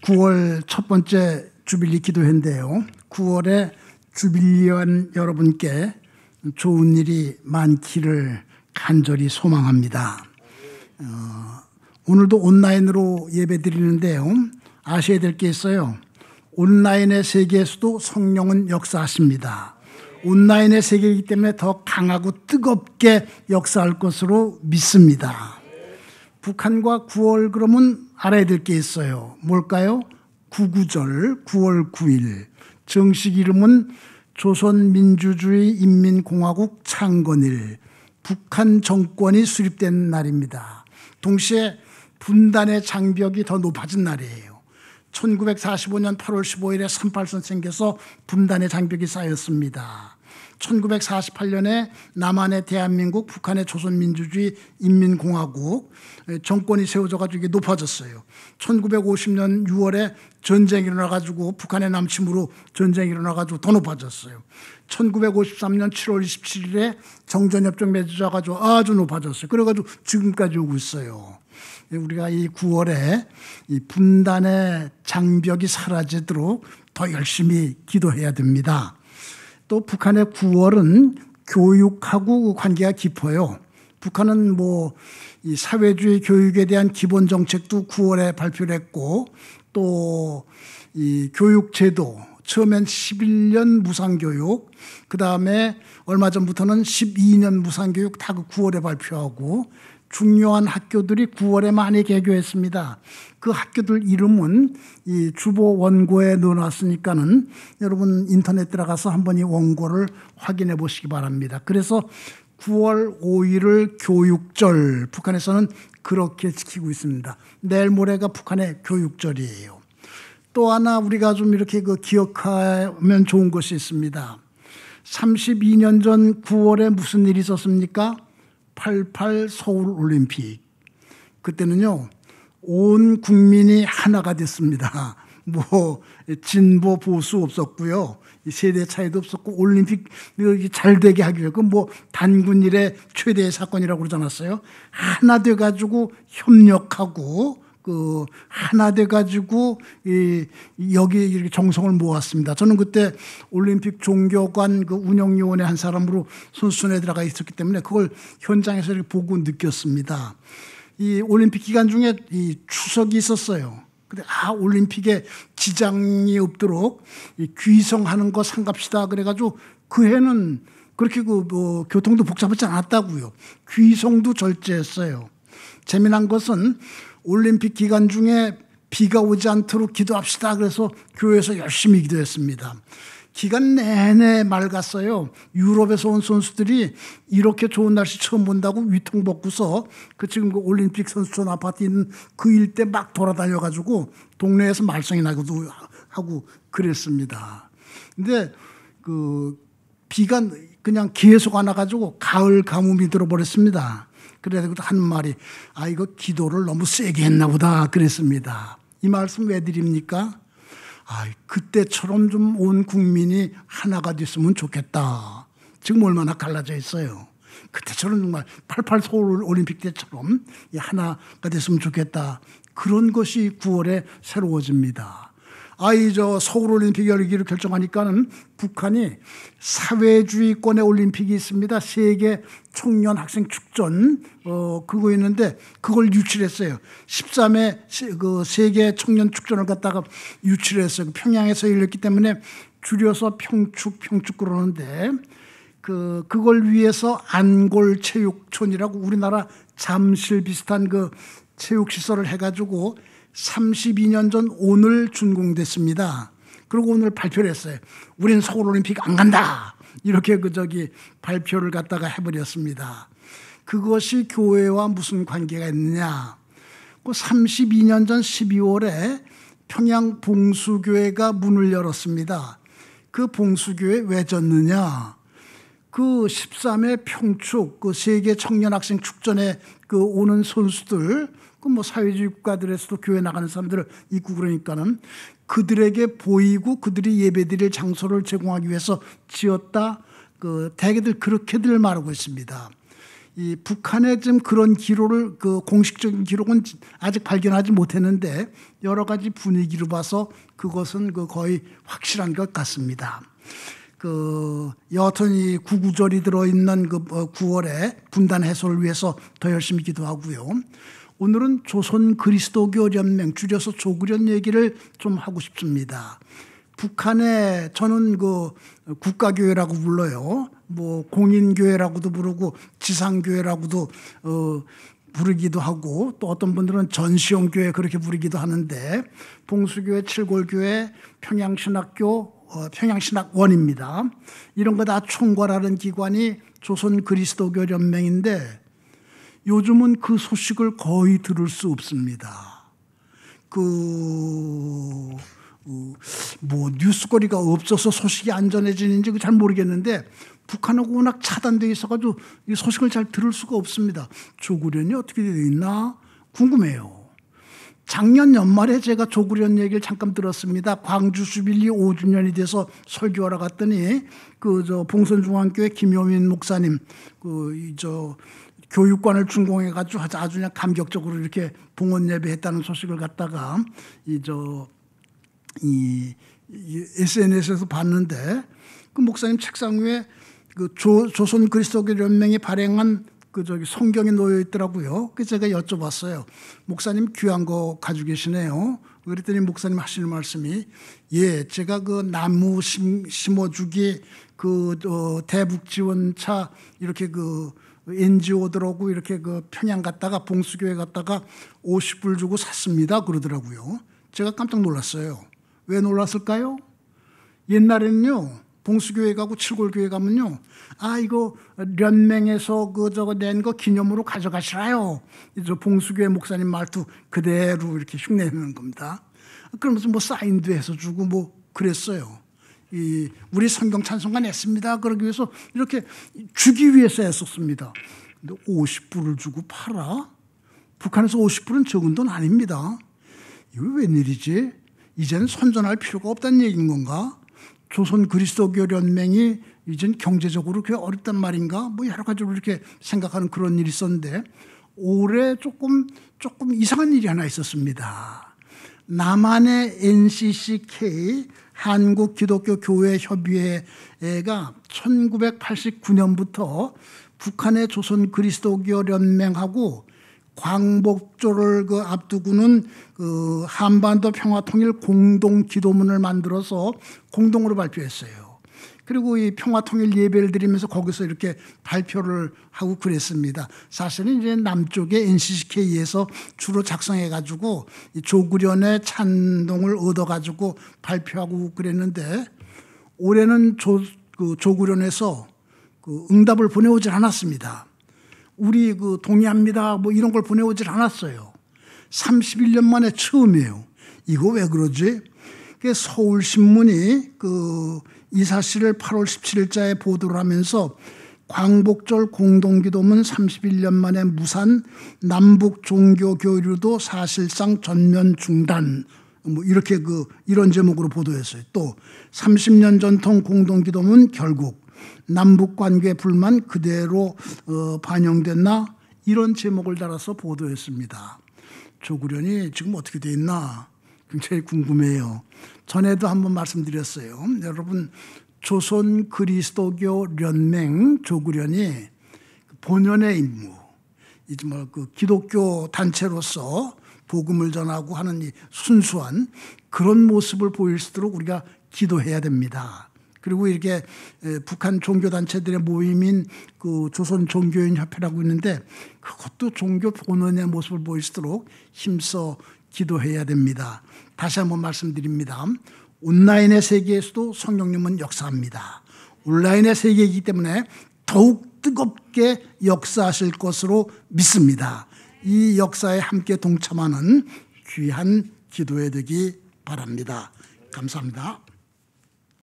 9월 첫 번째 주빌리 기도회인데요. 9월에 주빌리원 여러분께 좋은 일이 많기를 간절히 소망합니다. 오늘도 온라인으로 예배 드리는데요. 아셔야 될 게 있어요. 온라인의 세계에서도 성령은 역사하십니다. 온라인의 세계이기 때문에 더 강하고 뜨겁게 역사할 것으로 믿습니다. 북한과 9월 그러면 알아야 될 게 있어요. 뭘까요? 구구절 9월 9일. 정식 이름은 조선민주주의 인민공화국 창건일. 북한 정권이 수립된 날입니다. 동시에 분단의 장벽이 더 높아진 날이에요. 1945년 8월 15일에 38선 생겨서 분단의 장벽이 쌓였습니다. 1948년에 남한의 대한민국, 북한의 조선민주주의 인민공화국 정권이 세워져가지고 이게 높아졌어요. 1950년 6월에 전쟁이 일어나가지고 북한의 남침으로 전쟁이 일어나가지고 더 높아졌어요. 1953년 7월 27일에 정전협정 맺어져가지고 아주 높아졌어요. 그래가지고 지금까지 오고 있어요. 우리가 이 9월에 이 분단의 장벽이 사라지도록 더 열심히 기도해야 됩니다. 또 북한의 9월은 교육하고 관계가 깊어요. 북한은 이 사회주의 교육에 대한 기본 정책도 9월에 발표를 했고, 또 이 교육제도, 처음엔 11년 무상교육, 그 다음에 얼마 전부터는 12년 무상교육 다 그 9월에 발표하고, 중요한 학교들이 9월에 많이 개교했습니다. 그 학교들 이름은 이 주보 원고에 넣어놨으니까는 여러분 인터넷 들어가서 한번 이 원고를 확인해 보시기 바랍니다. 그래서 9월 5일을 교육절, 북한에서는 그렇게 지키고 있습니다. 내일 모레가 북한의 교육절이에요. 또 하나 우리가 좀 이렇게 기억하면 좋은 것이 있습니다. 32년 전 9월에 무슨 일이 있었습니까? 88 서울올림픽. 그때는요, 온 국민이 하나가 됐습니다. 진보 보수 없었고요. 세대 차이도 없었고, 올림픽 잘 되게 하기 위해, 단군 일의 최대의 사건이라고 그러지 않았어요? 하나 돼가지고 협력하고, 하나 돼가지고, 여기 이렇게 정성을 모았습니다. 저는 그때 올림픽 종교관 운영위원회 한 사람으로 선수촌에 들어가 있었기 때문에 그걸 현장에서 이렇게 보고 느꼈습니다. 이 올림픽 기간 중에 이 추석이 있었어요. 근데 올림픽에 지장이 없도록 귀성하는 거 삼갑시다. 그래가지고 그 해는 그렇게 교통도 복잡하지 않았다고요. 귀성도 절제했어요. 재미난 것은 올림픽 기간 중에 비가 오지 않도록 기도합시다. 그래서 교회에서 열심히 기도했습니다. 기간 내내 맑았어요. 유럽에서 온 선수들이 이렇게 좋은 날씨 처음 본다고 위통 벗고서 지금 올림픽 선수촌 아파트 있는 그 일대 막 돌아다녀가지고 동네에서 말썽이 나기도 하고 그랬습니다. 근데 비가 그냥 계속 안 와가지고 가을 가뭄이 들어버렸습니다. 그래서 하는 말이 이거 기도를 너무 세게 했나 보다 그랬습니다. 이 말씀 왜 드립니까? 그때처럼 좀 온 국민이 하나가 됐으면 좋겠다. 지금 얼마나 갈라져 있어요. 그때처럼 정말 88 서울올림픽 때처럼 하나가 됐으면 좋겠다. 그런 것이 9월에 새로워집니다. 서울올림픽 열기를 결정하니까는 북한이 사회주의권의 올림픽이 있습니다. 세계 청년 학생 축전, 그거 있는데 그걸 유치했어요. 13회 세계 청년 축전을 갖다가 유치했어요. 평양에서 열렸기 때문에 줄여서 평축 그러는데 그걸 위해서 안골체육촌이라고 우리나라 잠실 비슷한 체육시설을 해가지고 32년 전 오늘 준공됐습니다. 그리고 오늘 발표를 했어요. 우린 서울올림픽 안 간다. 이렇게 발표를 갖다가 해버렸습니다. 그것이 교회와 무슨 관계가 있느냐. 32년 전 12월에 평양 봉수교회가 문을 열었습니다. 그 봉수교회 왜 졌느냐. 13회 평축, 세계 청년학생 축전에 오는 선수들, 사회주의 국가들에서도 교회 나가는 사람들을 있고 그러니까는 그들에게 보이고 그들이 예배드릴 장소를 제공하기 위해서 지었다. 대개들 그렇게들 말하고 있습니다. 이 북한의 좀 그런 기록을 그 공식적인 기록은 아직 발견하지 못했는데 여러 가지 분위기로 봐서 그것은 그 거의 확실한 것 같습니다. 그 여하튼 이 구구절이 들어있는 그 9월에 분단 해소를 위해서 더 열심히 기도하고요. 오늘은 조선 그리스도교 연맹, 줄여서 조그련 얘기를 좀 하고 싶습니다. 북한에 저는 그 국가교회라고 불러요. 뭐 공인교회라고도 부르고 지상교회라고도 부르기도 하고 또 어떤 분들은 전시용교회 그렇게 부르기도 하는데 봉수교회, 칠골교회, 평양신학교, 평양신학원입니다. 이런 거 다 총괄하는 기관이 조선 그리스도교 연맹인데 요즘은 그 소식을 거의 들을 수 없습니다. 뭐 뉴스거리가 없어서 소식이 안 전해지는지 잘 모르겠는데 북한하고 워낙 차단되어 있어가지고 이 소식을 잘 들을 수가 없습니다. 조구련이 어떻게 되어 있나 궁금해요. 작년 연말에 제가 조구련 얘기를 잠깐 들었습니다. 광주 주빌리 5주년이 돼서 설교하러 갔더니 봉선중앙교회 김효민 목사님 교육관을 준공해가지고 아주 그냥 감격적으로 이렇게 봉헌 예배했다는 소식을 갖다가 SNS에서 봤는데 그 목사님 책상 위에 그 조선 그리스도교 연맹이 발행한 성경이 놓여 있더라고요. 그래서 제가 여쭤봤어요. 목사님 귀한 거 가지고 계시네요. 그랬더니 목사님 하시는 말씀이 제가 그 나무 심어주기 대북지원차 이렇게 NGO들하고 이렇게 평양 갔다가 봉수교회 갔다가 50불 주고 샀습니다. 그러더라고요. 제가 깜짝 놀랐어요. 왜 놀랐을까요? 옛날에는요. 봉수교회 가고 칠골교회 가면요. 이거 연맹에서 낸 거 기념으로 가져가시라요. 봉수교회 목사님 말투 그대로 이렇게 흉내내는 겁니다. 그러면서 뭐 사인도 해서 주고 뭐 그랬어요. 우리 성경 찬송가 냈습니다. 그러기 위해서 이렇게 주기 위해서 했었습니다. 근데 50불을 주고 팔아? 북한에서 50불은 적은 돈 아닙니다. 이거 웬일이지? 이제는 선전할 필요가 없다는 얘기인 건가? 조선 그리스도교 연맹이 이젠 경제적으로 그렇게 어렵단 말인가? 뭐 여러 가지로 이렇게 생각하는 그런 일이 있었는데 올해 조금 이상한 일이 하나 있었습니다. 남한의 NCCK 한국기독교교회협의회가 1989년부터 북한의 조선 그리스도교 연맹하고 광복절을 앞두고는 한반도 평화통일 공동기도문을 만들어서 공동으로 발표했어요. 그리고 이 평화통일 예배를 드리면서 거기서 이렇게 발표를 하고 그랬습니다. 사실은 이제 남쪽의 NCCK에서 주로 작성해가지고 조구련의 찬동을 얻어가지고 발표하고 그랬는데 올해는 조구련에서 응답을 보내오질 않았습니다. 우리 동의합니다. 뭐 이런 걸 보내오질 않았어요. 31년 만에 처음이에요. 이거 왜 그러지? 서울신문이 이 사실을 8월 17일자에 보도를 하면서 광복절 공동기도문 31년 만에 무산, 남북 종교 교류도 사실상 전면 중단. 뭐 이렇게 이런 제목으로 보도했어요. 또 30년 전통 공동기도문 결국 남북 관계 불만 그대로 반영됐나? 이런 제목을 달아서 보도했습니다. 조구련이 지금 어떻게 돼 있나? 굉장히 궁금해요. 전에도 한번 말씀드렸어요. 여러분 조선 그리스도교 연맹 조구련이 본연의 임무, 기독교 단체로서 복음을 전하고 하는 이 순수한 그런 모습을 보일 수 있도록 우리가 기도해야 됩니다. 그리고 이렇게 북한 종교단체들의 모임인 조선 종교인 협회라고 있는데 그것도 종교 본원의 모습을 보일 수 있도록 힘써 기도해야 됩니다. 다시 한번 말씀드립니다. 온라인의 세계에서도 성령님은 역사합니다. 온라인의 세계이기 때문에 더욱 뜨겁게 역사하실 것으로 믿습니다. 이 역사에 함께 동참하는 귀한 기도회 되기 바랍니다. 감사합니다.